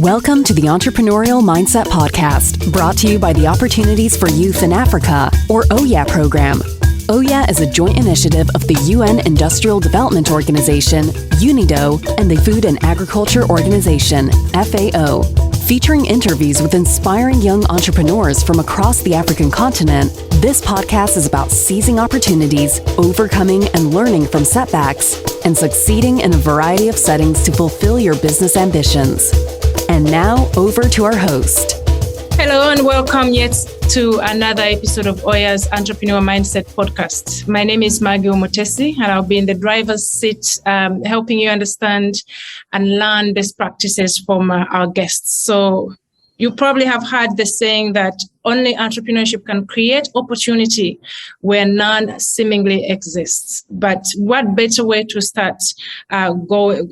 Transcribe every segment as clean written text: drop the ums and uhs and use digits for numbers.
Welcome to the Entrepreneurial Mindset Podcast, brought to you by the Opportunities for Youth in Africa, or OYA program. OYA is a joint initiative of the UN Industrial Development Organization, UNIDO, and the Food and Agriculture Organization, FAO, featuring interviews with inspiring young entrepreneurs from across the African continent. This podcast is about seizing opportunities, overcoming and learning from setbacks, and succeeding in a variety of settings to fulfill your business ambitions. And now, over to our host. Hello and welcome yet to another episode of OYA's Entrepreneur Mindset Podcast. My name is Maggie Mutesi, and I'll be in the driver's seat helping you understand and learn best practices from our guests. So you probably have heard the saying that only entrepreneurship can create opportunity where none seemingly exists. But what better way to start going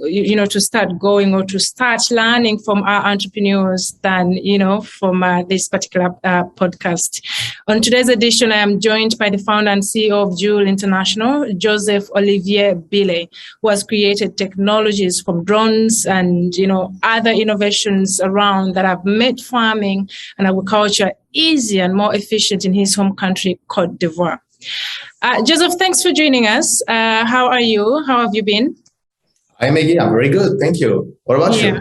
or to start learning from our entrepreneurs than, from this particular podcast. On today's edition, I am joined by the founder and CEO of JooL International, Joseph-Olivier Biley, who has created technologies from drones and, other innovations around that have made farming and agriculture easier and more efficient in his home country, Côte d'Ivoire. Joseph, thanks for joining us. How are you? How have you been? Hi, Maggie. I'm very good. Thank you. What about you?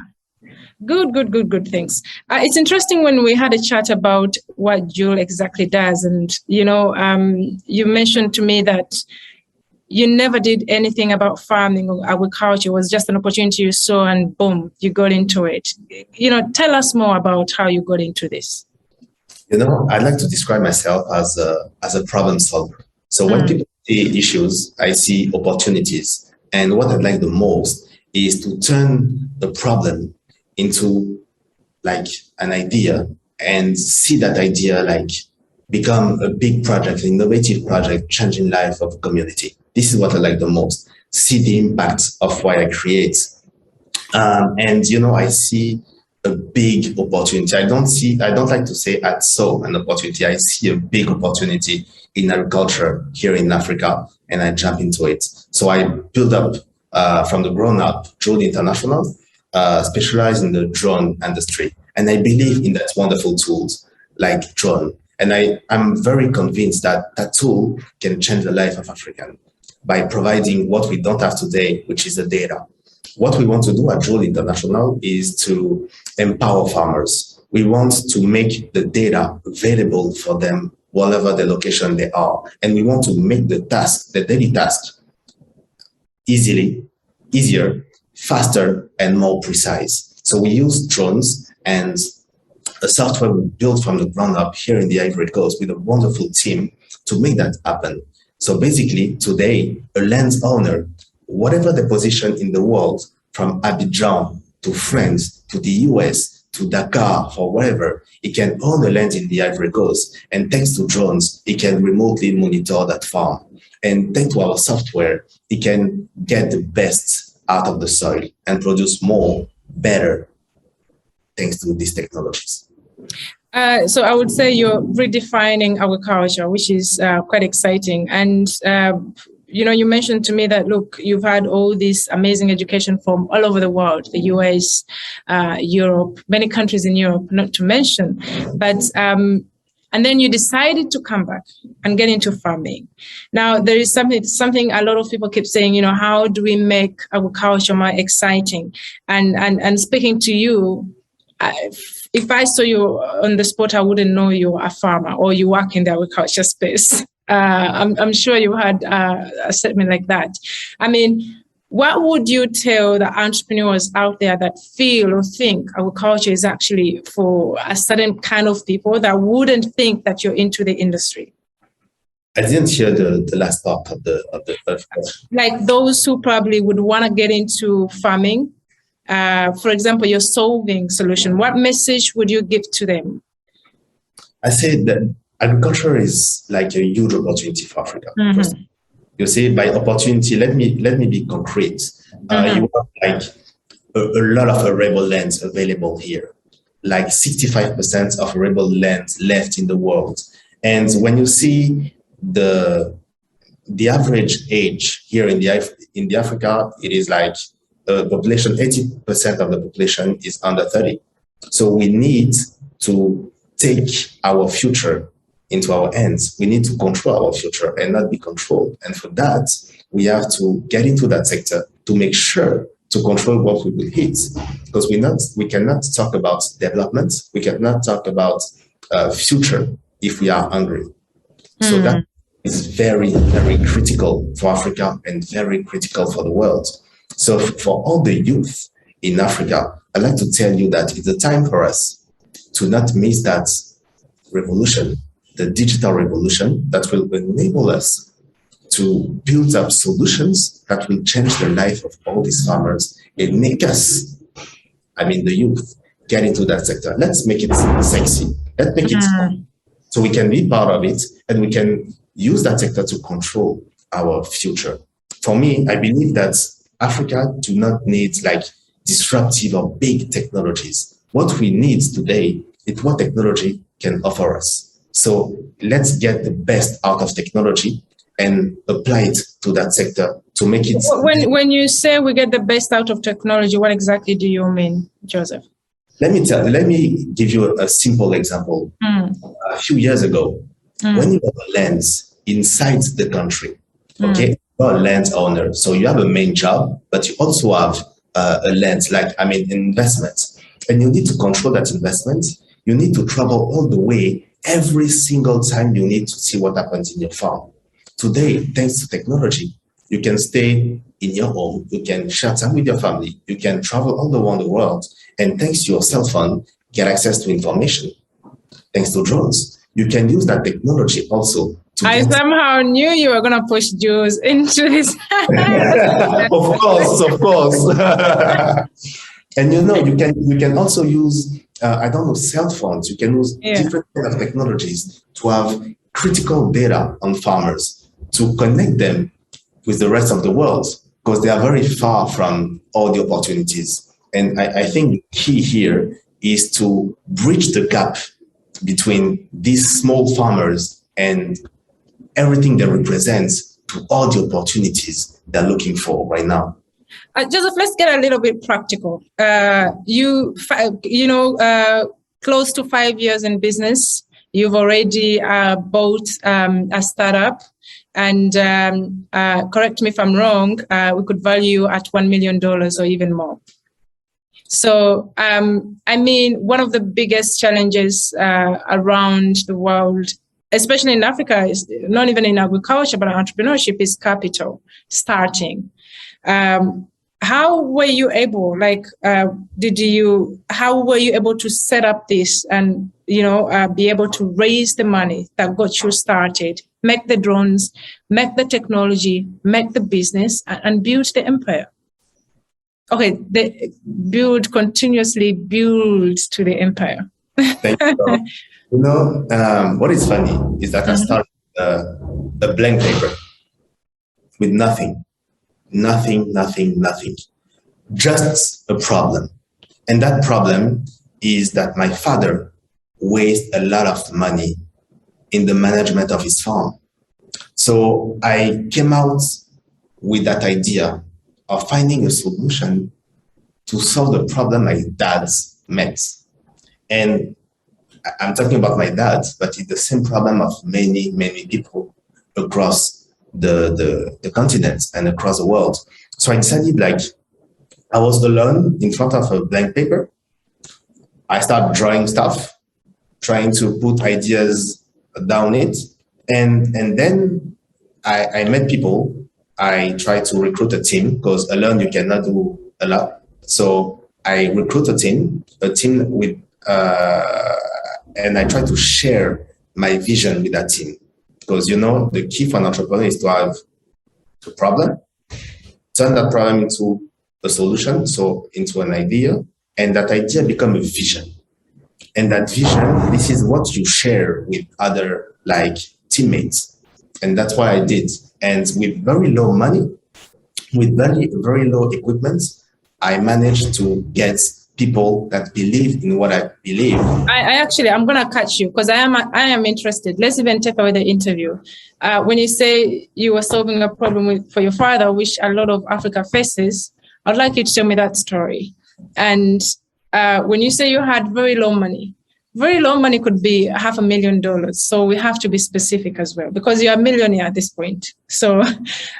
Good. Thanks. It's interesting when we had a chat about what JooL exactly does. And, you mentioned to me that you never did anything about farming or agriculture. It was just an opportunity you saw and boom, you got into it. Tell us more about how you got into this. I'd like to describe myself as a problem solver. So when people see issues, I see opportunities. And what I like the most is to turn the problem into like an idea and see that idea like become a big project, an innovative project, changing life of a community. This is what I like the most. See the impact of what I create. I see a big opportunity. I don't like to say I saw an opportunity. I see a big opportunity in agriculture here in Africa, and I jump into it. So I build up from the ground up, JooL International, specialized in the drone industry. And I believe in that wonderful tools like drone. And I'm very convinced that that tool can change the life of Africans by providing what we don't have today, which is the data. What we want to do at JooL International is to empower farmers. We want to make the data available for them whatever the location they are. And we want to make the daily task easier, faster, and more precise. So we use drones and a software we built from the ground up here in the Ivory Coast with a wonderful team to make that happen. So basically, today, a land owner, whatever the position in the world, from Abidjan to France to the US to Dakar or wherever, he can own a land in the Ivory Coast. And thanks to drones, he can remotely monitor that farm. And thanks to our software, he can get the best out of the soil and produce more, better, thanks to these technologies. So I would say you're redefining agriculture, which is quite exciting. And, you mentioned to me that, look, you've had all this amazing education from all over the world, the US, Europe, many countries in Europe, not to mention. But and then you decided to come back and get into farming. Now, there is something a lot of people keep saying, how do we make agriculture more exciting? And speaking to you, if I saw you on the spot, I wouldn't know you're a farmer or you work in the agriculture space. I'm sure you had a statement like that. I mean, what would you tell the entrepreneurs out there that feel or think agriculture is actually for a certain kind of people that wouldn't think that you're into the industry? I didn't hear the last part of the question. Like those who probably would want to get into farming. For example, your solving solution. What message would you give to them? I say that agriculture is like a huge opportunity for Africa. First. You see, by opportunity, let me be concrete. You have like a lot of arable lands available here, like 65% of arable lands left in the world. And when you see the average age here in the Africa, it is like the population, 80% of the population is under 30. So we need to take our future into our hands. We need to control our future and not be controlled. And for that, we have to get into that sector to make sure to control what we will eat. Because we cannot talk about development. We cannot talk about future if we are hungry. So that is very, very critical for Africa and very critical for the world. So for all the youth in Africa, I'd like to tell you that it's a time for us to not miss that revolution, the digital revolution that will enable us to build up solutions that will change the life of all these farmers and make us, the youth, get into that sector. Let's make it sexy. Let's make it fun, so we can be part of it and we can use that sector to control our future. For me, I believe that Africa do not need disruptive or big technologies. What we need today is what technology can offer us. So let's get the best out of technology and apply it to that sector to make it. When you say we get the best out of technology, what exactly do you mean, Joseph? Let me give you a simple example. A few years ago, when you have a land inside the country, okay, you're a landowner, so you have a main job, but you also have a land, investment, and you need to control that investment. You need to travel all the way every single time you need to see what happens in your farm. Today, thanks to technology, you can stay in your home, you can share time with your family, you can travel all around the world, and thanks to your cell phone, get access to information. Thanks to drones, you can use that technology also. I somehow knew you were going to push Jews into this. Of course. And you can also use, cell phones. You can use different kinds of technologies to have critical data on farmers to connect them with the rest of the world, because they are very far from all the opportunities. And I think the key here is to bridge the gap between these small farmers and everything they represent to all the opportunities they're looking for right now. Joseph, let's get a little bit practical. Close to 5 years in business, you've already bought a startup. And correct me if I'm wrong, we could value at $1 million or even more. So, one of the biggest challenges around the world, especially in Africa, is not even in agriculture, but entrepreneurship, is capital, starting. How were you able, how were you able to set up this and, be able to raise the money that got you started, make the drones, make the technology, make the business, and build the empire? Okay, continuously build to the empire. Thank you. What is funny is that I started a blank paper with nothing, just a problem. And that problem is that my father wasted a lot of money in the management of his farm. So I came out with that idea of finding a solution to solve the problem my dad met. And I'm talking about my dad, but it's the same problem of many, many people across the continent and across the world. So I decided, I was alone in front of a blank paper. I started drawing stuff, trying to put ideas down it. And then I met people. I tried to recruit a team, because alone you cannot do a lot. So I recruit a team with, and I try to share my vision with that team. Because, the key for an entrepreneur is to have a problem, turn that problem into a solution, so into an idea, and that idea become a vision. And that vision, this is what you share with other teammates. And that's what I did. And with very low money, with very, very low equipment, I managed to get people that believe in what I believe. I'm going to catch you, because I am interested. Let's even take away the interview. When you say you were solving a problem for your father, which a lot of Africa faces, I'd like you to tell me that story. And when you say you had very low money could be $500,000. So we have to be specific as well, because you're a millionaire at this point. So,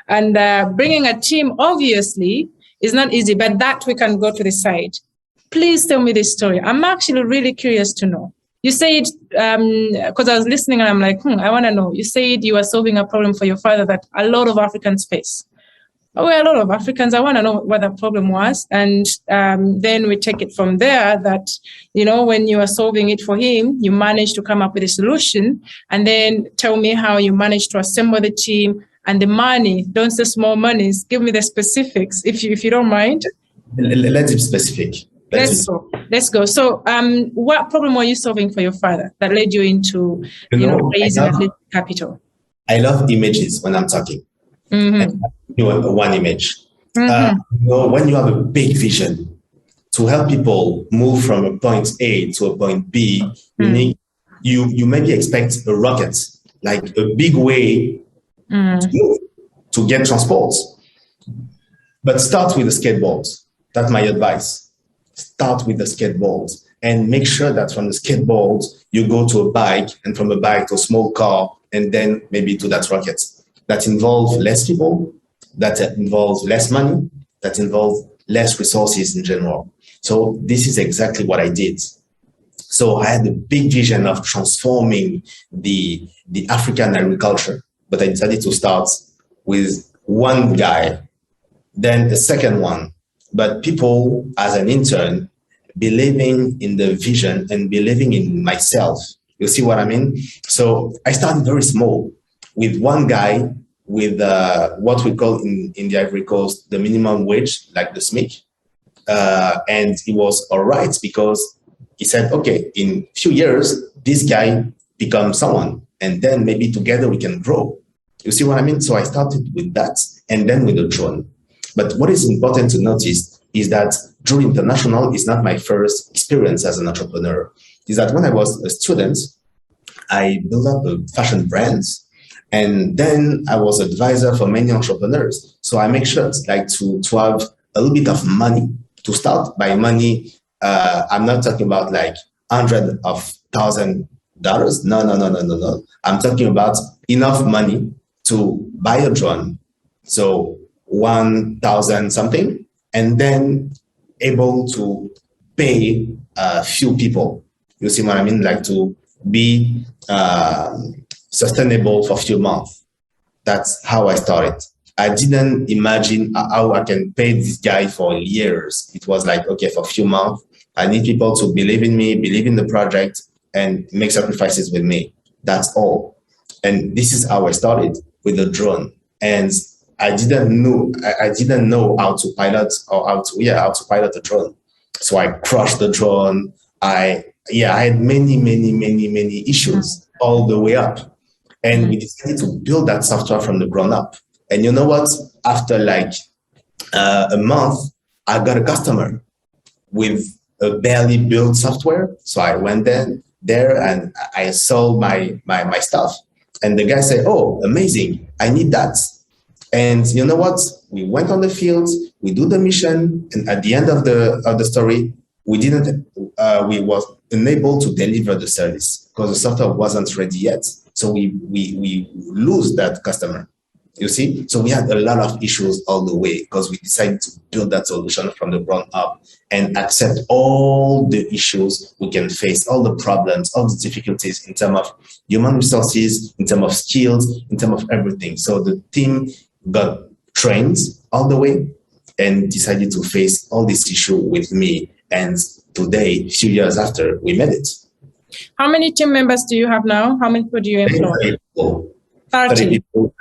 and bringing a team obviously is not easy, but that we can go to the side. Please tell me this story. I'm actually really curious to know. You said, because I was listening and I'm like, I want to know. You said you were solving a problem for your father that a lot of Africans face. Oh, well, a lot of Africans, I want to know what the problem was. And then we take it from there that, when you are solving it for him, you managed to come up with a solution. And then tell me how you managed to assemble the team and the money. Don't say small monies. Give me the specifics, if you don't mind. Let's be specific. Let's go. So what problem were you solving for your father that led you into raising athletic capital? I love images when I'm talking. One image. When you have a big vision to help people move from a point A to a point B, you maybe expect a rocket, like a big way to get transport. But start with a skateboard. That's my advice. Start with the skateboard and make sure that from the skateboard, you go to a bike, and from a bike to a small car, and then maybe to that rocket. That involves less people, that involves less money, that involves less resources in general. So this is exactly what I did. So I had a big vision of transforming the African agriculture, but I decided to start with one guy, then the second one. But people, as an intern, believing in the vision and believing in myself. You see what I mean? So I started very small with one guy with what we call in the Ivory Coast, the minimum wage, like the SMIC. And it was all right because he said, okay, in a few years, this guy becomes someone, and then maybe together we can grow. You see what I mean? So I started with that, and then with the drone. But what is important to notice is that JooL International is not my first experience as an entrepreneur. Is that when I was a student, I built up a fashion brand, and then I was advisor for many entrepreneurs. So I make sure to have a little bit of money to start. By money, I'm not talking about like $100,000. No. I'm talking about enough money to buy a drone. So 1,000 something, and then able to pay a few people. You see what I mean? Like to be sustainable for a few months. That's how I started. I didn't imagine how I can pay this guy for years. It was like, okay, for a few months, I need people to believe in me, believe in the project, and make sacrifices with me. That's all. And this is how I started with the drone. And I didn't know how to pilot how to pilot a drone. So I crushed the drone. I had many issues all the way up. And we decided to build that software from the ground up. And you know what? After like a month, I got a customer with a barely built software. So I went there and I sold my stuff. And the guy said, "Oh, amazing. I need that." And you know what? We went on the field, we do the mission, and at the end of the story, we was unable to deliver the service because the software wasn't ready yet. So we lose that customer. You see? So we had a lot of issues all the way because we decided to build that solution from the ground up and accept all the issues we can face, all the problems, all the difficulties in terms of human resources, in terms of skills, in terms of everything. So the team got trained all the way and decided to face all this issue with me. And today, a few years after, we made it. How many team members do you have now? How many people do you employ? 30 people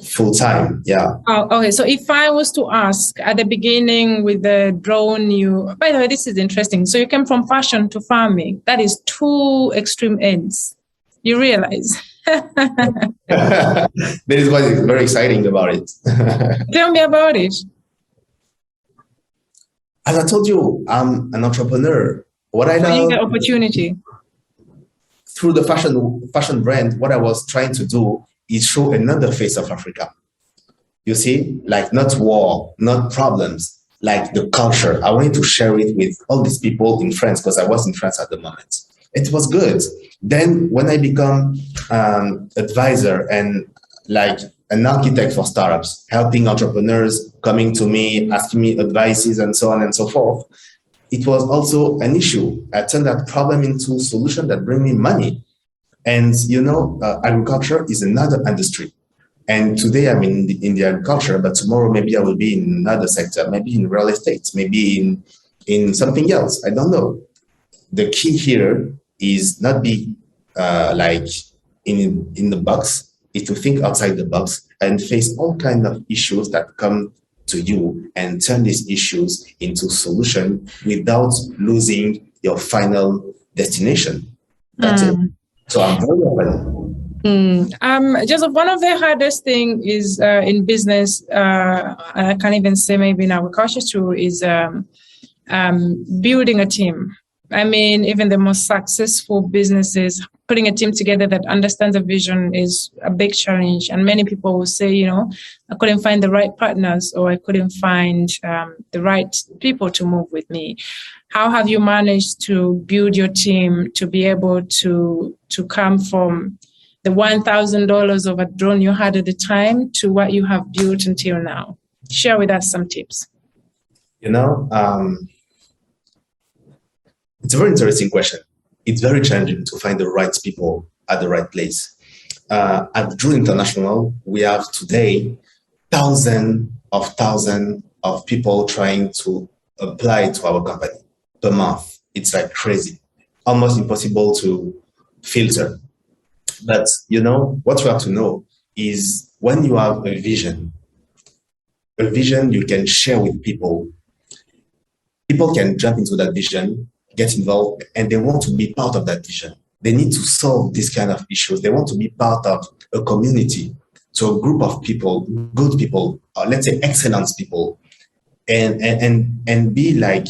full time, yeah. Oh, okay. So if I was to ask at the beginning with the drone, by the way, this is interesting. So you came from fashion to farming. That is two extreme ends. You realize? That is what is very exciting about it. Tell me about it. As I told you, I'm an entrepreneur. What I love the opportunity through the fashion brand, what I was trying to do is show another face of Africa. You see, like not war, not problems, like the culture. I wanted to share it with all these people in France because I was in France at the moment. It was good. Then when I become advisor and like an architect for startups, helping entrepreneurs coming to me, asking me advices and so on and so forth, it was also an issue. I turned that problem into a solution that bring me money. And agriculture is another industry. And today I'm in the agriculture, but tomorrow maybe I will be in another sector, maybe in real estate, maybe in something else. I don't know. The key here is not be like in the box, is to think outside the box and face all kinds of issues that come to you and turn these issues into solution without losing your final destination. That's it. So I'm very open. Joseph, one of the hardest thing is in business, and I can't even say maybe in agriculture too, is building a team. I mean, even the most successful businesses, putting a team together that understands the vision is a big challenge. And many people will say, I couldn't find the right partners, or I couldn't find the right people to move with me. How have you managed to build your team to be able to come from the $1,000 of a drone you had at the time to what you have built until now? Share with us some tips. It's a very interesting question. It's very challenging to find the right people at the right place. At JooL International, we have today thousands of people trying to apply to our company per month. It's like crazy, almost impossible to filter. But what you have to know is when you have a vision you can share with people. People can jump into that vision, get involved, and they want to be part of that vision. They need to solve these kind of issues. They want to be part of a community, so a group of people, good people, or let's say excellent people, and be like,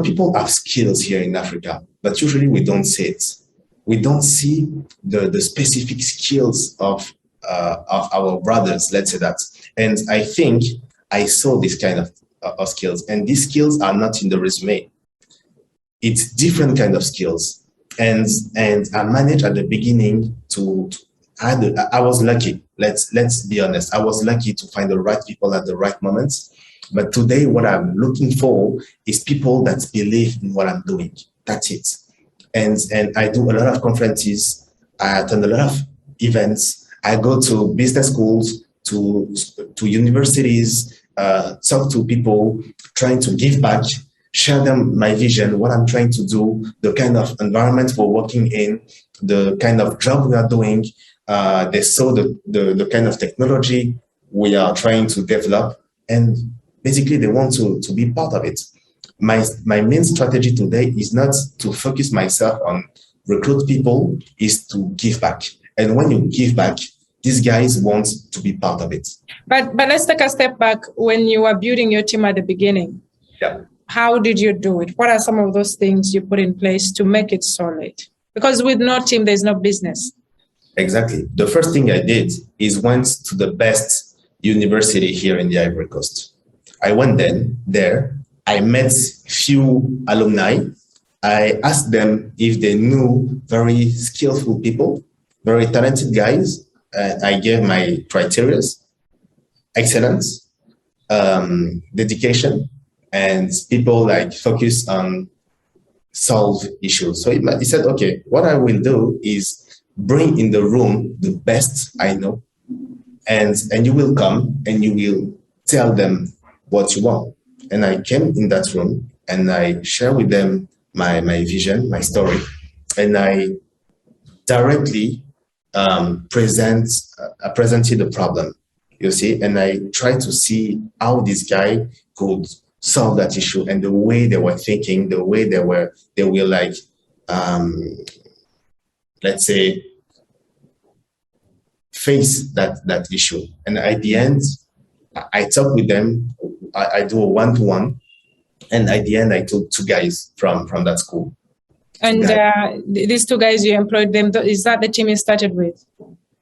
people have skills here in Africa, but usually we don't see it. We don't see the specific skills of our brothers, let's say that. And I think I saw this kind of skills, and these skills are not in the resume. It's different kind of skills, and I managed at the beginning I was lucky. Let's be honest. I was lucky to find the right people at the right moments. But today, what I'm looking for is people that believe in what I'm doing. That's it. And I do a lot of conferences. I attend a lot of events. I go to business schools, to universities. Talk to people, trying to give back, share them my vision, what I'm trying to do, the kind of environment we're working in, the kind of job we are doing. They saw the kind of technology we are trying to develop, and basically they want to be part of it. My main strategy today is not to focus myself on recruit people, is to give back. And when you give back, these guys want to be part of it. But let's take a step back. When you were building your team at the beginning, how did you do it? What are some of those things you put in place to make it solid? Because with no team, there's no business. Exactly. The first thing I did is went to the best university here in the Ivory Coast. I went there. I met few alumni. I asked them if they knew very skillful people, very talented guys. I gave my criteria: excellence, dedication, and people like focus on solve issues. So he said, okay, what I will do is bring in the room the best I know, and you will come and you will tell them what you want. And I came in that room and I share with them my vision, my story, and I directly presented the problem, you see, and I tried to see how this guy could solve that issue, and the way they were thinking, the way they were like, let's say, face that issue. And at the end, I talk with them. I do a one-to-one, and at the end, I took two guys from that school. And these two guys, you employed them. Is that the team you started with?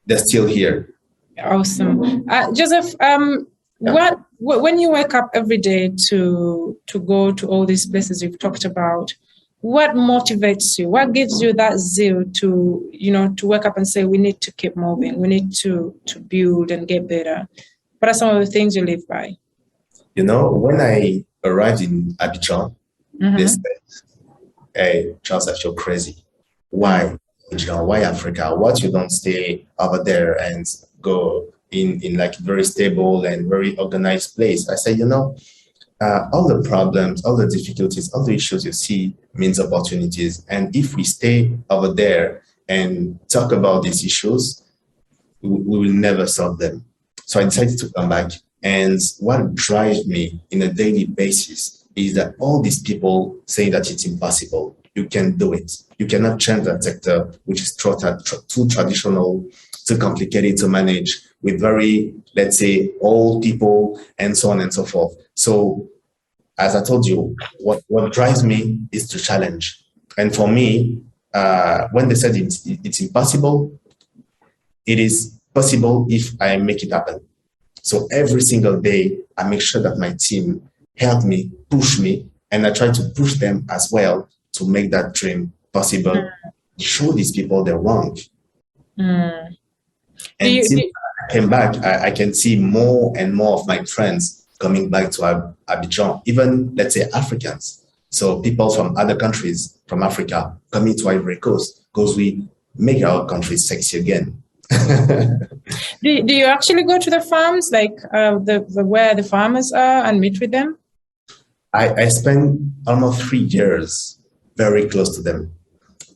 They're still here. Awesome. Joseph, Yeah. When you wake up every day to go to all these places you've talked about, what motivates you? What gives you that zeal to wake up and say, we need to keep moving, we need to build and get better? What are some of the things you live by? When I arrived in Abidjan, they said, hey, Charles, I feel crazy. Why Abidjan? Why Africa? What you don't stay over there and go in like very stable and very organized place? I said, all the problems, all the difficulties, all the issues you see means opportunities. And if we stay over there and talk about these issues, we will never solve them. So I decided to come back. And what drives me in a daily basis is that all these people say that it's impossible. You can do it. You cannot change that sector, which is too traditional, too complicated to manage with very, let's say, old people and so on and so forth. So as I told you, what drives me is to challenge. And for me, when they said it's impossible, it is possible if I make it happen. So every single day, I make sure that my team help me, push me, and I try to push them as well to make that dream possible. Show these people they're wrong. And since I came back, I can see more and more of my friends coming back to Abidjan, even, let's say, Africans. So people from other countries, from Africa, coming to Ivory Coast because we make our country sexy again. Do you actually go to the farms, like where the farmers are, and meet with them? I spent almost 3 years very close to them,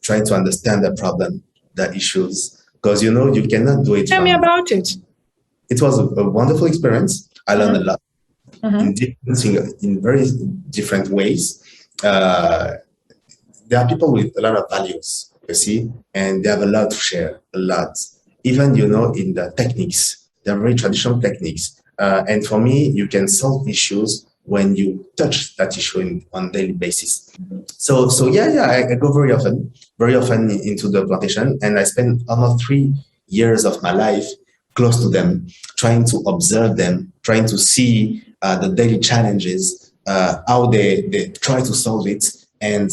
trying to understand the problem, the issues, because you cannot do it. Tell me about it. It was a wonderful experience. I learned a lot in very different ways. There are people with a lot of values, you see, and they have a lot to share, a lot. Even, in the techniques, they're very traditional techniques. And for me, you can solve issues when you touch that issue on a daily basis. So I go very often into the plantation, and I spend almost 3 years of my life close to them, trying to observe them, trying to see the daily challenges, how they try to solve it. And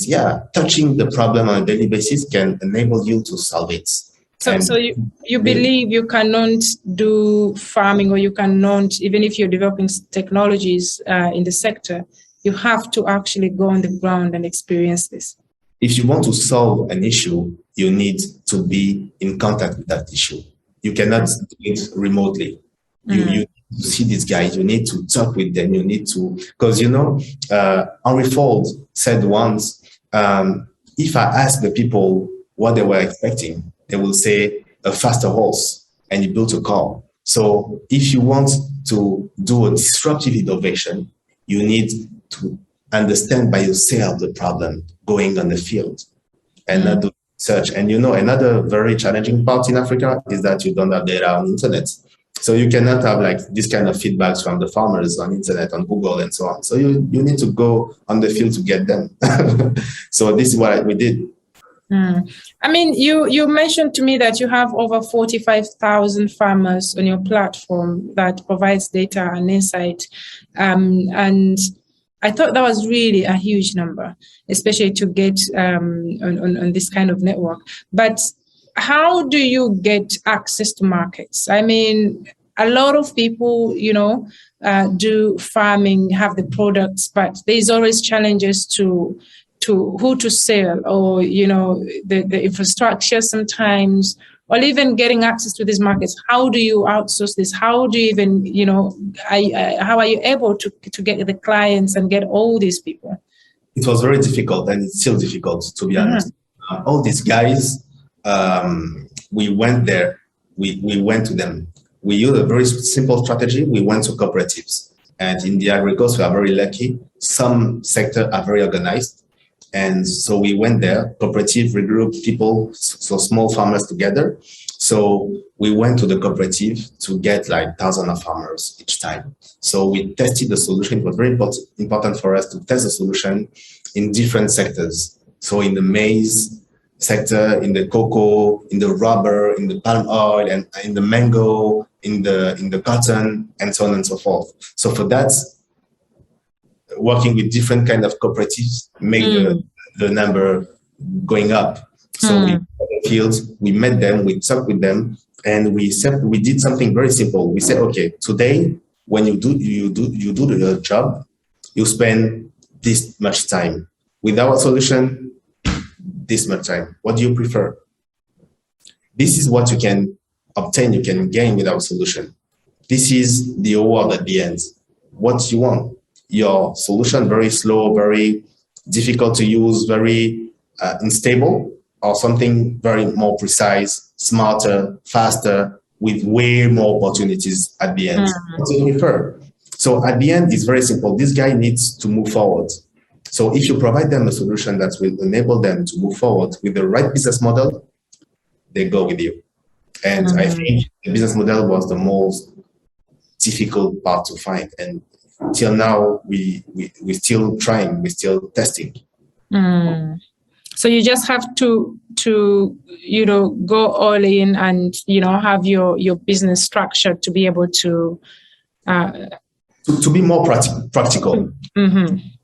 touching the problem on a daily basis can enable you to solve it. So you believe you cannot do farming, or you cannot, even if you're developing technologies in the sector, you have to actually go on the ground and experience this. If you want to solve an issue, you need to be in contact with that issue. You cannot do it remotely. You need to see these guys. You need to talk with them. You need to, because Henry Ford said once, if I ask the people what they were expecting, they will say a faster horse, and you built a car. So if you want to do a disruptive innovation, you need to understand by yourself the problem going on the field and not do research. And another very challenging part in Africa is that you don't have data on the internet. So you cannot have like this kind of feedbacks from the farmers on internet, on Google and so on. So you need to go on the field to get them. So this is what we did. I mean, you mentioned to me that you have over 45,000 farmers on your platform that provides data and insight. And I thought that was really a huge number, especially to get on this kind of network. But how do you get access to markets? I mean, a lot of people, do farming, have the products, but there's always challenges to who to sell, or the infrastructure sometimes, or even getting access to these markets. How do you outsource this? How do you even how are you able to get the clients and get all these people? It was very difficult, and it's still difficult, to be honest. All these guys, we went there, we went to them. We used a very simple strategy. We went to cooperatives, and in the Ivory Coast, we are very lucky. Some sectors are very organized. And so we went there, cooperative, regrouped people, so small farmers together. So we went to the cooperative to get like thousands of farmers each time. So we tested the solution. It was very important for us to test the solution in different sectors. So in the maize sector, in the cocoa, in the rubber, in the palm oil, and in the mango, in the cotton, and so on and so forth. So for that, working with different kind of cooperatives make the number going up. So we fields, we met them, we talked with them, and we did something very simple. We said, okay, today when you do your job, you spend this much time. With our solution, this much time. What do you prefer? This is what you can obtain, you can gain with our solution. This is the award at the end. What do you want? Your solution very slow, very difficult to use, very unstable, or something very more precise, smarter, faster, with way more opportunities at the end. What do you prefer? So at the end, it's very simple. This guy needs to move forward. So if you provide them a solution that will enable them to move forward with the right business model, they go with you. And I think the business model was the most difficult part to find. And till now, we're still trying, we're still testing. So you just have to go all in and have your business structure to be able to be more practical.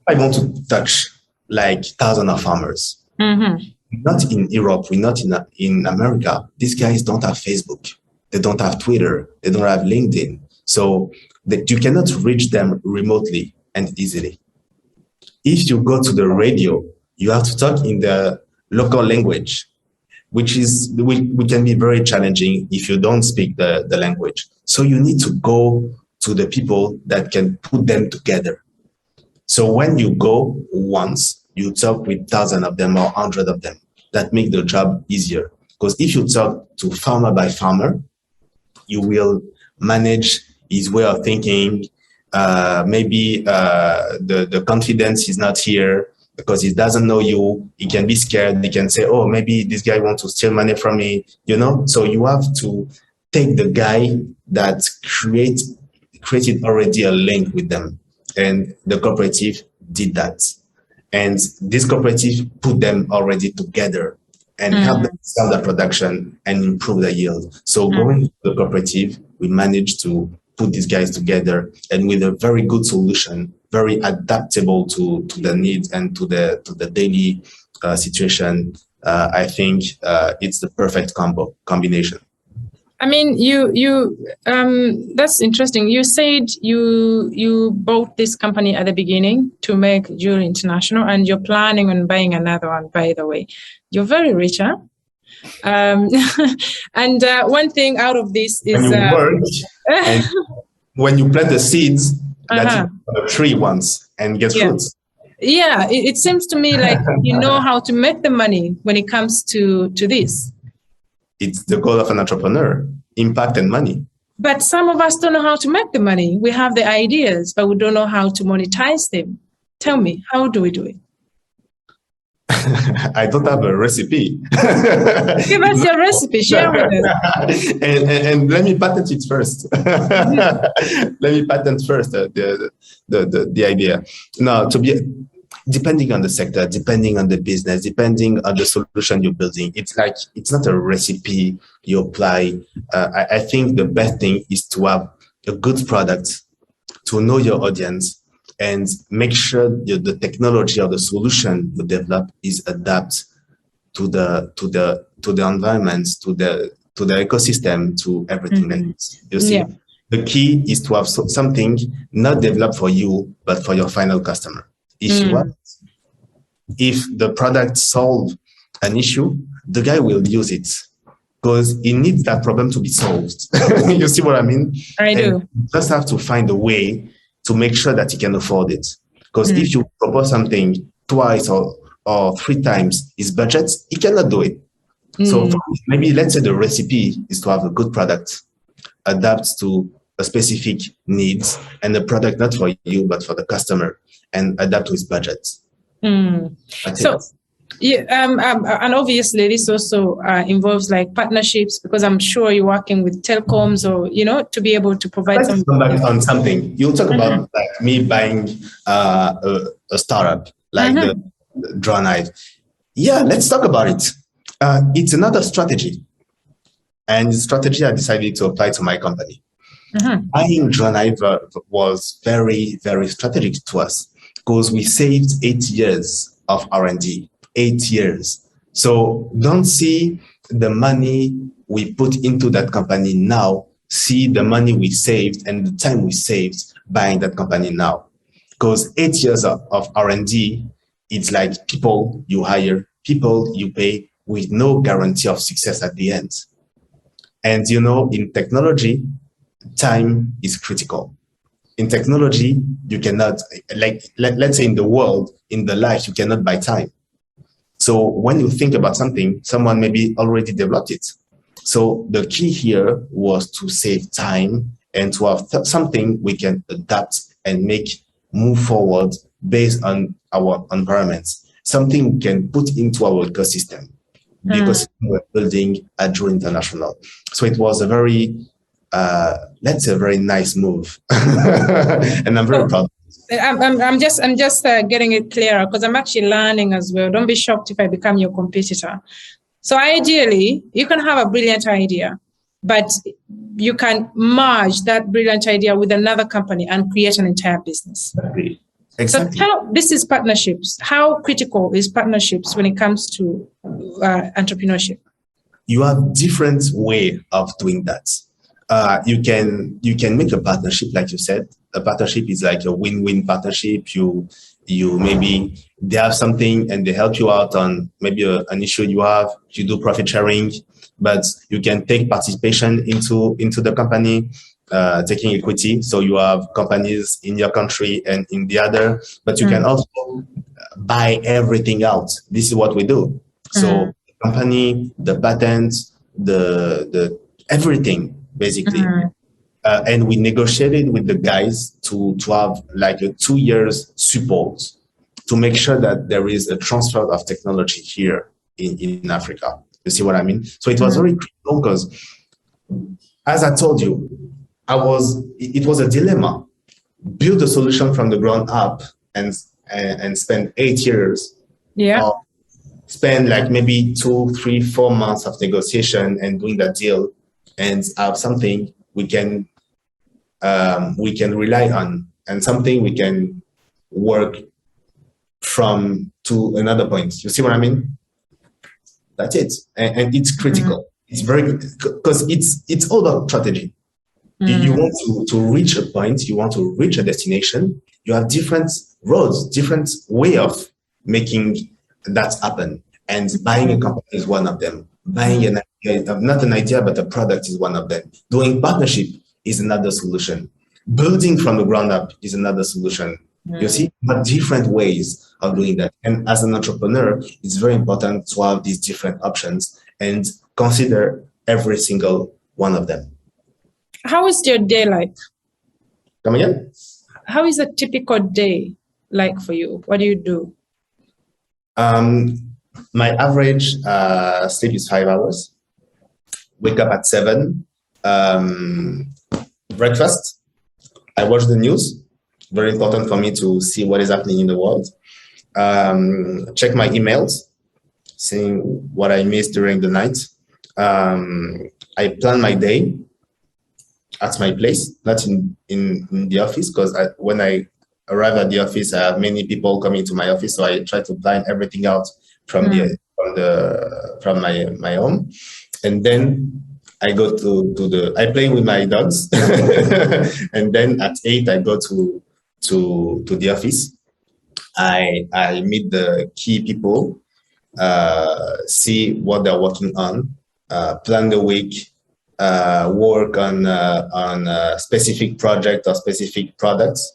I want to touch like thousands of farmers. Not in Europe, we're not in America. These guys don't have Facebook. They don't have Twitter. They don't have LinkedIn. So that you cannot reach them remotely and easily. If you go to the radio, you have to talk in the local language, which can be very challenging if you don't speak the language. So you need to go to the people that can put them together. So when you go once, you talk with thousands of them or hundreds of them. That make the job easier. Because if you talk to farmer by farmer, you will manage his way of thinking. Maybe the confidence is not here because he doesn't know you. He can be scared. He can say, oh, maybe this guy wants to steal money from me, So you have to take the guy that created already a link with them. And the cooperative did that. And this cooperative put them already together and help them sell the production and improve the yield. So going to the cooperative, we managed to put these guys together and with a very good solution, very adaptable to the needs and to the daily situation. I think it's the perfect combination. I mean, that's interesting. You said you bought this company at the beginning to make JooL International, and you're planning on buying another one, by the way. You're very rich, huh? And one thing out of this is... When you work, and when you plant the seeds, that the tree once and get fruits. Yeah, it seems to me like you know how to make the money when it comes to this. It's the goal of an entrepreneur, impact and money. But some of us don't know how to make the money. We have the ideas, but we don't know how to monetize them. Tell me, how do we do it? I don't have a recipe. Give us your recipe, share with us. And let me patent it first. Let me patent first the idea. Now, depending on the sector, depending on the business, depending on the solution you're building, it's not a recipe you apply. I think the best thing is to have a good product, to know your audience, and make sure the technology or the solution you develop is adapted to the environment, to the ecosystem, to everything. You see, the key is to have something not developed for you, but for your final customer. If the product solves an issue, the guy will use it because he needs that problem to be solved. You see what I mean? I do. You just have to find a way to make sure that he can afford it. Because if you propose something twice or three times his budget, he cannot do it. So maybe let's say the recipe is to have a good product, adapt to a specific needs, and the product not for you, but for the customer, and adapt to his budget. So, and obviously this also involves like partnerships, because I'm sure you're working with telecoms or, to be able to provide some. Come back on something. You'll talk about like me buying a startup, like the Draw Knife. Yeah, let's talk about it. It's another strategy. And the strategy I decided to apply to my company. Buying JooL was very, very strategic to us because we saved 8 years of R&D, 8 years. So don't see the money we put into that company now, see the money we saved and the time we saved buying that company now. Because 8 years of R&D, it's like people you hire, people you pay with no guarantee of success at the end. And in technology, time is critical. In technology, you cannot, let's say in the world, in the life, you cannot buy time. So when you think about something, someone maybe already developed it. So the key here was to save time and to have something we can adapt and move forward based on our environments, something we can put into our ecosystem, because we're building at JooL International. So it was a very, let's say, a very nice move, and I'm very proud. I'm just getting it clearer because I'm actually learning as well. Don't be shocked if I become your competitor. So ideally, you can have a brilliant idea, but you can merge that brilliant idea with another company and create an entire business. Exactly. So this is partnerships. How critical is partnerships when it comes to entrepreneurship? You have different way of doing that. You can make a partnership, like you said. A partnership is like a win-win partnership. You maybe they have something and they help you out on maybe an issue you have. You do profit sharing, but you can take participation into the company, taking equity. So you have companies in your country and in the other, but you can also buy everything out. This is what we do. So the company, the patents, the everything basically. And we negotiated with the guys to have like a 2 years support to make sure that there is a transfer of technology here in Africa. You see what I mean? So it was very critical because, as I told you, it was a dilemma. Build a solution from the ground up and spend 8 years. Yeah. Spend like maybe 2, 3, 4 months of negotiation and doing that deal and have something we can rely on and something we can work from to another point. You see what I mean? That's it. And it's critical. It's very, because it's all about strategy. You want to reach a point, you want to reach a destination, you have different roads, different way of making that happen. And buying a company is one of them. Buying an idea, not an idea, but a product is one of them. Doing partnership is another solution. Building from the ground up is another solution. You see, but different ways of doing that. And as an entrepreneur, it's very important to have these different options and consider every single one of them. How is your day like? Come again? How is a typical day like for you? What do you do? My average sleep is 5 hours. Wake up at 7. Breakfast. I watch the news. Very important for me to see what is happening in the world. Check my emails, seeing what I missed during the night. I plan my day at my place, not in the office, because when I arrive at the office, I have many people coming to my office, so I try to plan everything out from my home, and then I go I play with my dogs, and then at 8 I go to the office. I meet the key people, see what they're working on, plan the week, work on a specific project or specific products,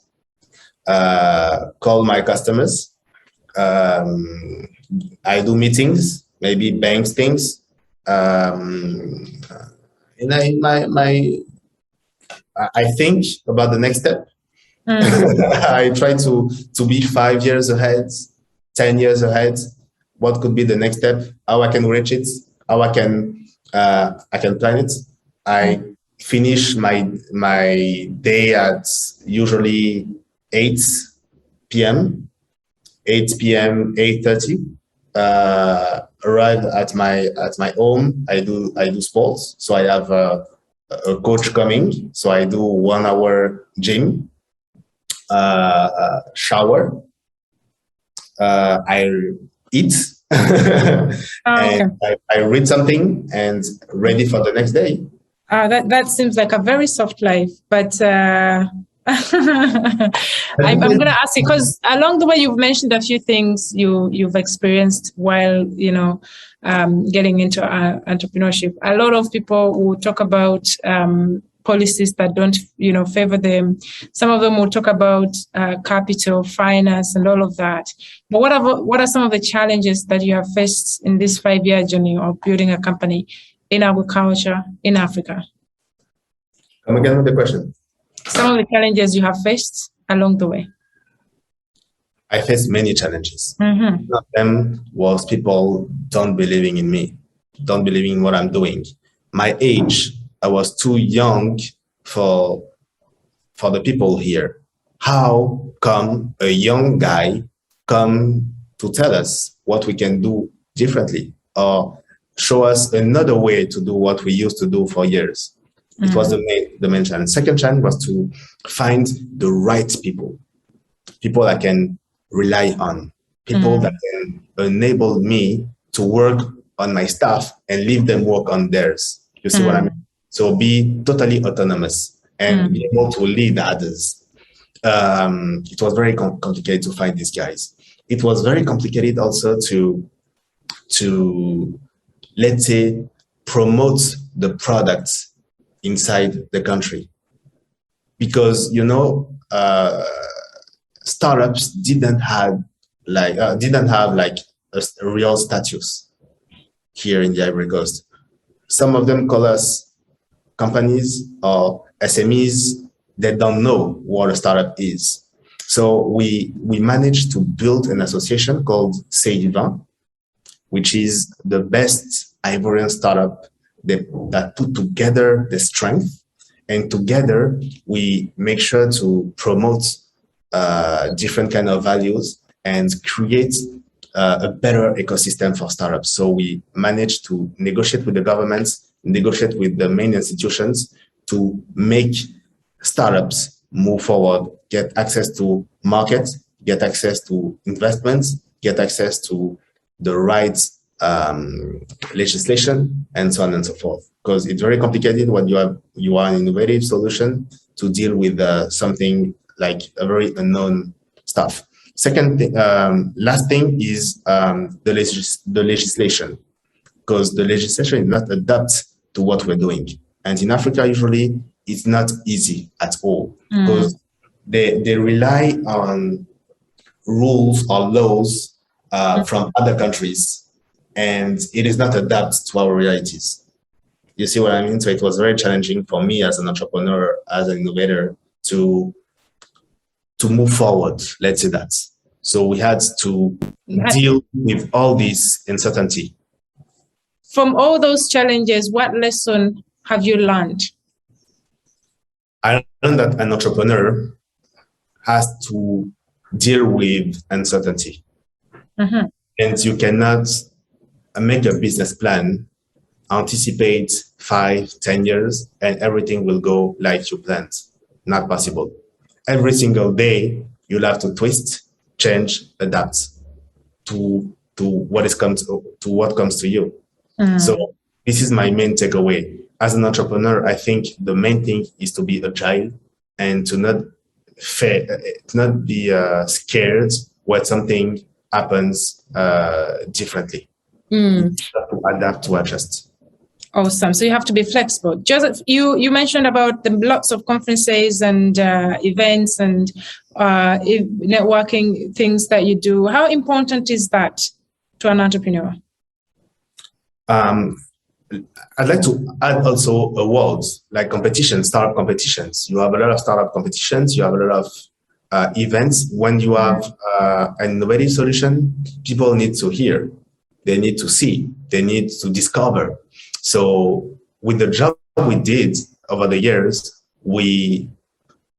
call my customers. I do meetings, maybe bank things, and I think about the next step. I try to be 5 years ahead, 10 years ahead. What could be the next step? How I can reach it? How I can plan it? I finish my day at usually 8 p.m. 8 p.m. 8:30. Arrive at my home. I do sports. So I have a a coach coming. So I do 1 hour gym, shower, I eat, Okay. and I read something and ready for the next day. That seems like a very soft life, but I'm going to ask you because along the way you've mentioned a few things you've experienced while getting into entrepreneurship. A lot of people will talk about policies that don't favor them. Some of them will talk about capital, finance, and all of that. But what are some of the challenges that you have faced in this 5-year journey of building a company in agriculture in Africa? Come again with the question. Some of the challenges you have faced along the way. I faced many challenges. Mm-hmm. One of them was people don't believing in me, don't believing in what I'm doing. My age, I was too young for the people here. How come a young guy come to tell us what we can do differently or show us another way to do what we used to do for years? It was the main challenge. Second challenge was to find the right people I can rely on, people that can enable me to work on my stuff and leave them work on theirs. You see what I mean? So be totally autonomous and be able to lead others. It was very complicated to find these guys. It was very complicated also to let's say, promote the products inside the country, because startups didn't have like a real status here in the Ivory Coast. Some of them call us companies or SMEs that don't know what a startup is. So we managed to build an association called C20, which is the best Ivorian startup that put together the strength, and together we make sure to promote different kind of values and create a better ecosystem for startups. So we managed to negotiate with the governments, negotiate with the main institutions to make startups move forward, get access to markets, get access to investments, get access to the right legislation, and so on and so forth. Because it's very complicated when you are an innovative solution to deal with something like a very unknown stuff. Second thing, last thing is the legislation, because the legislation is not adapt to what we're doing. And in Africa, usually it's not easy at all, because they rely on rules or laws from other countries, and it is not adapted to our realities. You see what I mean? So it was very challenging for me as an entrepreneur, as an innovator, to move forward, let's say that. So we had to deal with all this uncertainty. From all those challenges, what lesson have you learned? I learned that an entrepreneur has to deal with uncertainty. And you cannot make a business plan, anticipate 5-10 years, and everything will go like you planned. Not possible. Every single day, you'll have to twist, change, adapt to what comes to you. So this is my main takeaway. As an entrepreneur, I think the main thing is to be agile and to not be scared when something happens differently. To adapt, to adjust. Awesome. So you have to be flexible. Joseph, you mentioned about the lots of conferences and events and networking things that you do. How important is that to an entrepreneur? I'd like to add also awards like competitions, startup competitions. You have a lot of startup competitions. You have a lot of events. When you have an innovative solution, people need to hear. They need to see. They need to discover. So with the job we did over the years, we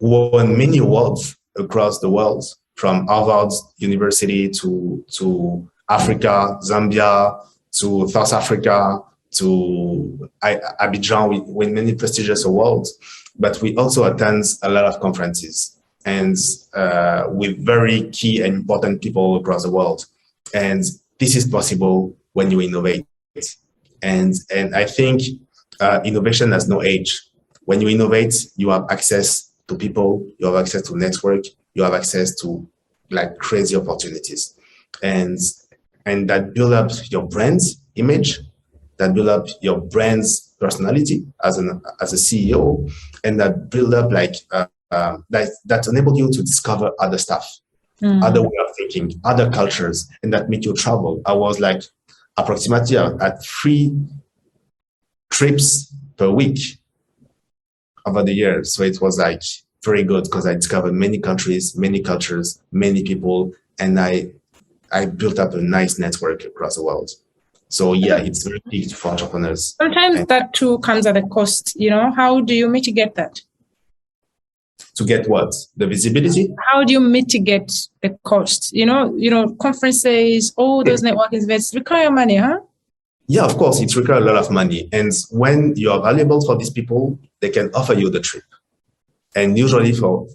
won many awards across the world, from Harvard University to Africa, Zambia, to South Africa, Abidjan. We win many prestigious awards, but we also attend a lot of conferences and with very key and important people across the world. And this is possible when you innovate. And I think innovation has no age. When you innovate, you have access to people, you have access to network, you have access to like crazy opportunities. And that build up your brand's image, that build up your brand's personality as a CEO, and that build up that enable you to discover other stuff, other way of thinking, other cultures, and that make you travel. I was like approximately at 3 trips per week over the years. So it was like very good because I discovered many countries, many cultures, many people, and I built up a nice network across the world. So yeah, it's very big for entrepreneurs. Sometimes that too comes at a cost, How do you mitigate that? To get what? The visibility? How do you mitigate the cost? Conferences, all those networking events require money, huh? Yeah, of course, it requires a lot of money. And when you are valuable for these people, they can offer you the trip. And usually for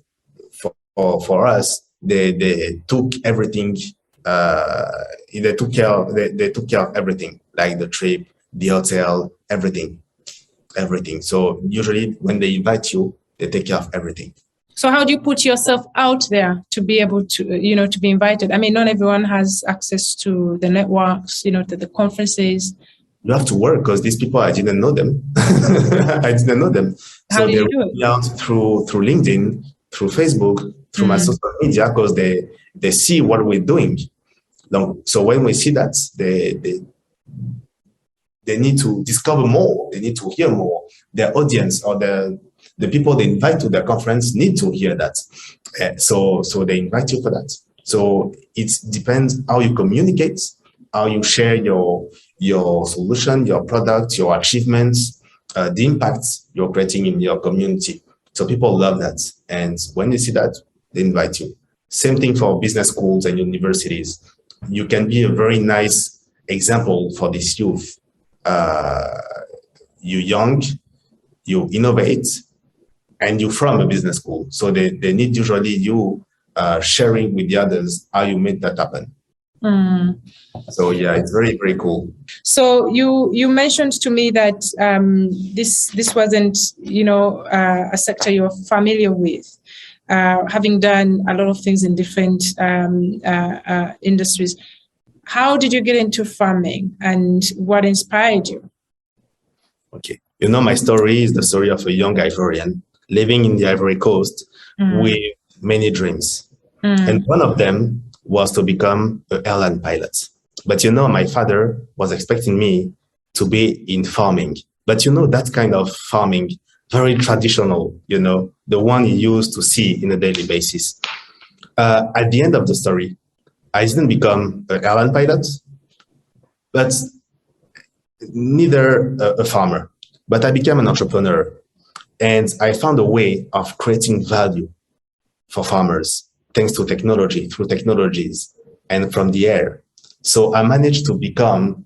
us, they took everything. They took care of everything, like the trip, the hotel, everything. So usually when they invite you, they take care of everything. So how do you put yourself out there to be able to, to be invited? I mean, not everyone has access to the networks, to the conferences. You have to work because these people, I didn't know them. How do you do it? They out through LinkedIn, through Facebook, through my social media, because they see what we're doing. So when we see that, they need to discover more. They need to hear more. Their audience or the people they invite to their conference need to hear that. So they invite you for that. So it depends how you communicate, how you share your solution, your product, your achievements, the impact you're creating in your community. So people love that. And when they see that, they invite you. Same thing for business schools and universities. You can be a very nice example for this youth. You're young, you innovate, and you're from a business school. So they need usually you sharing with the others how you made that happen. So yeah, it's very, very cool. So you mentioned to me that this wasn't, a sector you're familiar with, having done a lot of things in different industries. How did you get into farming and what inspired you? Okay. My story is the story of a young Ivorian living in the Ivory Coast with many dreams. And one of them was to become an airline pilot. But my father was expecting me to be in farming. But that kind of farming, very traditional, the one you used to see in a daily basis. At the end of the story, I didn't become an airline pilot, but neither a farmer. But I became an entrepreneur. And I found a way of creating value for farmers, thanks to technology, through technologies, and from the air. So I managed to become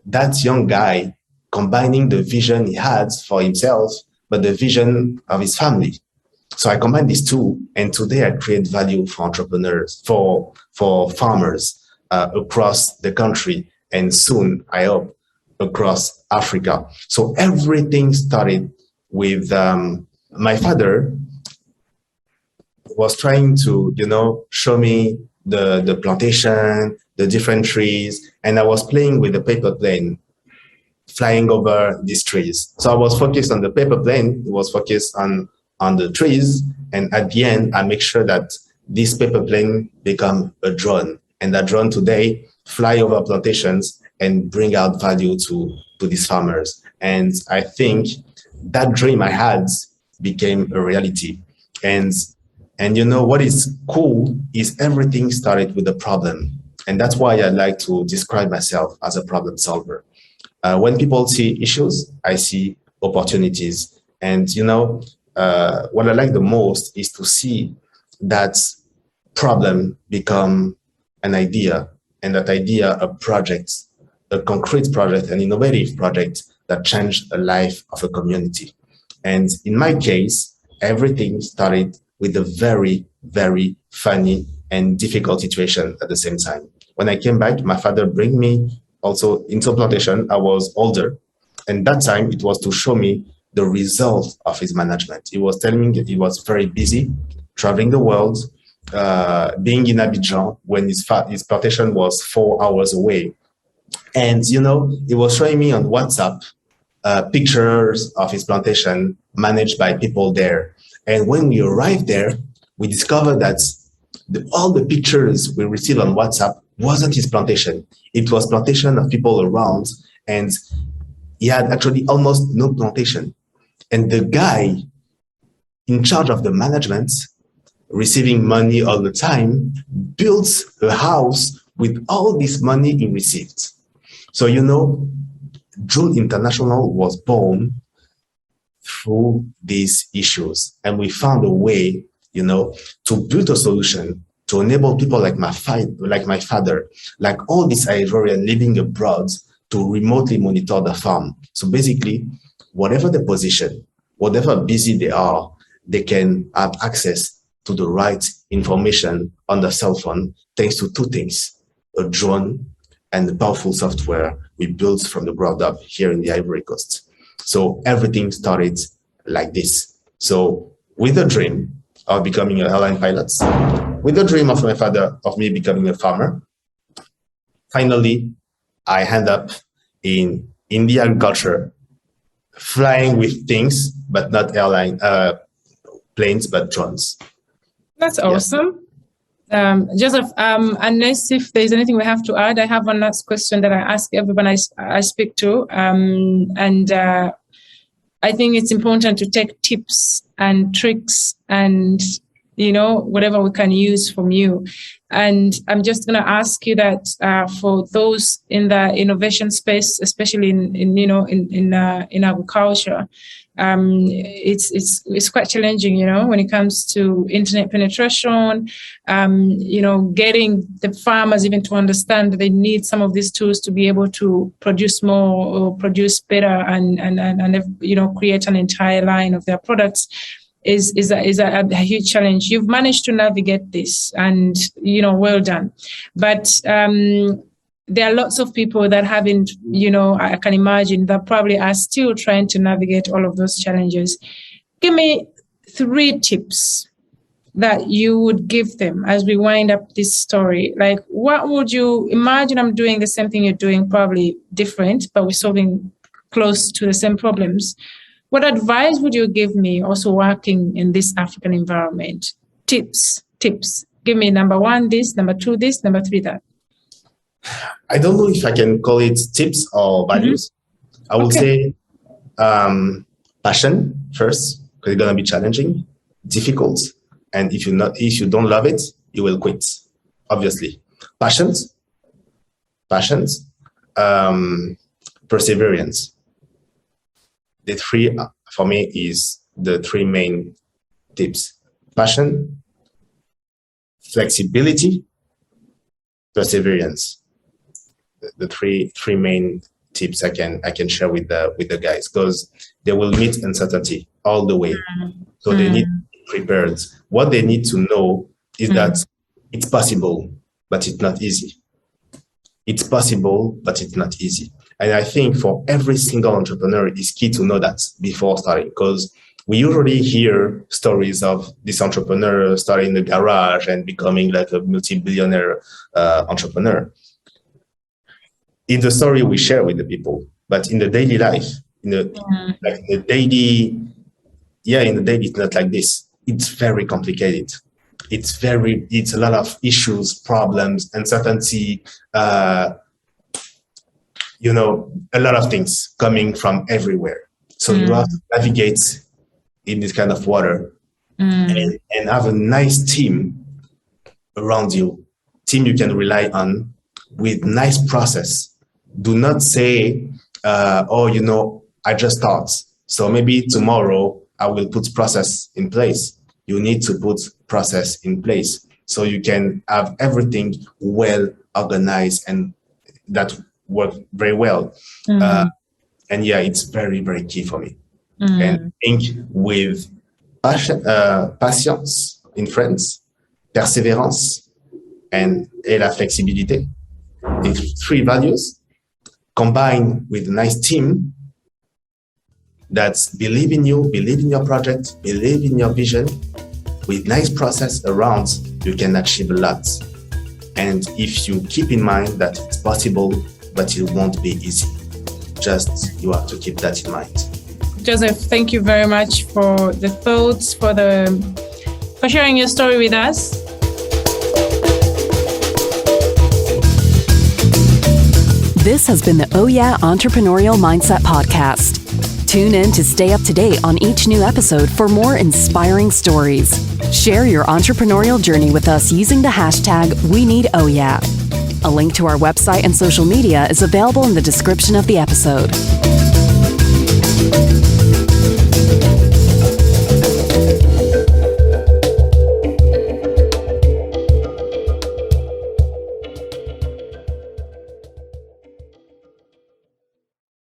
that young guy, combining the vision he had for himself, but the vision of his family. So I combined these two, and today I create value for entrepreneurs, for farmers across the country, and soon, I hope, across Africa. So everything started with my father was trying to, show me the plantation, the different trees, and I was playing with the paper plane, flying over these trees. So I was focused on the paper plane, it was focused on the trees, and at the end, I make sure that this paper plane become a drone, and that drone today fly over plantations and bring out value to these farmers. And I think that dream I had became a reality. And what is cool is everything started with a problem. And that's why I like to describe myself as a problem solver. When people see issues, I see opportunities. And, what I like the most is to see that problem become an idea, and that idea a project, a concrete project, an innovative project that changed the life of a community. And in my case, everything started with a very, very funny and difficult situation at the same time. When I came back, my father bring me also into plantation. I was older, and that time it was to show me the result of his management. He was telling me that he was very busy, traveling the world, being in Abidjan when his plantation was 4 hours away. And, you know, he was showing me on WhatsApp pictures of his plantation managed by people there. And when we arrived there, we discovered that all the pictures we received on WhatsApp wasn't his plantation. It was plantation of people around, and he had actually almost no plantation. And the guy in charge of the management, receiving money all the time, built a house with all this money he received. So, you know, JooL International was born through these issues. And we found a way, you know, to build a solution to enable people like my father, like all these Ivorians living abroad, to remotely monitor the farm. So basically, whatever the position, whatever busy they are, they can have access to the right information on the cell phone, thanks to two things: a drone and the powerful software we built from the ground up here in the Ivory Coast. So everything started like this. So with a dream of becoming an airline pilot, with the dream of my father of me becoming a farmer, finally, I end up in the agriculture, flying with things, but not airline planes, but drones. That's awesome. Joseph, unless if there's anything we have to add, I have one last question that I ask everyone I speak to. I think it's important to take tips and tricks and, you know, whatever we can use from you. And I'm just going to ask you that for those in the innovation space, especially in agriculture, it's quite challenging, you know, when it comes to internet penetration, you know, getting the farmers even to understand that they need some of these tools to be able to produce more or produce better and you know, create an entire line of their products is a huge challenge. You've managed to navigate this, and, you know, well done. But there are lots of people that haven't, you know, I can imagine, that probably are still trying to navigate all of those challenges. Give me 3 tips that you would give them as we wind up this story. Like, what would you imagine? I'm doing the same thing you're doing, probably different, but we're solving close to the same problems. What advice would you give me also working in this African environment? Tips. Give me number 1, this, number 2, this, number 3, that. I don't know if I can call it tips or values. I would say passion first, because it's gonna be challenging, difficult, and if you don't love it, you will quit. Obviously, passions, perseverance. The 3 for me is the 3 main tips: passion, flexibility, perseverance. The three main tips I can share with the guys, because they will meet uncertainty all the way. So they need to be prepared. What they need to know is that it's possible, but it's not easy. It's possible, but it's not easy. And I think for every single entrepreneur, it's key to know that before starting, because we usually hear stories of this entrepreneur starting in the garage and becoming like a multi-billionaire entrepreneur. In the story we share with the people, but in the daily life, in the daily, it's not like this. It's very complicated. It's a lot of issues, problems, uncertainty, you know, a lot of things coming from everywhere. So you have to navigate in this kind of water and have a nice team around you, team you can rely on with nice process. Do not say, oh, you know, I just start, so maybe tomorrow I will put process in place. You need to put process in place so you can have everything well organized, and that work very well. And yeah, it's very, very key for me. And I think with patience in France, perseverance, and la flexibilité, these 3 values combined with a nice team that believe in you, believe in your project, believe in your vision, with nice process around, you can achieve a lot. And if you keep in mind that it's possible, but it won't be easy, just you have to keep that in mind. Joseph, thank you very much for the thoughts, for sharing your story with us. This has been the OYA Entrepreneurial Mindset Podcast. Tune in to stay up to date on each new episode for more inspiring stories. Share your entrepreneurial journey with us using the hashtag #WeNeedOYA. A link to our website and social media is available in the description of the episode.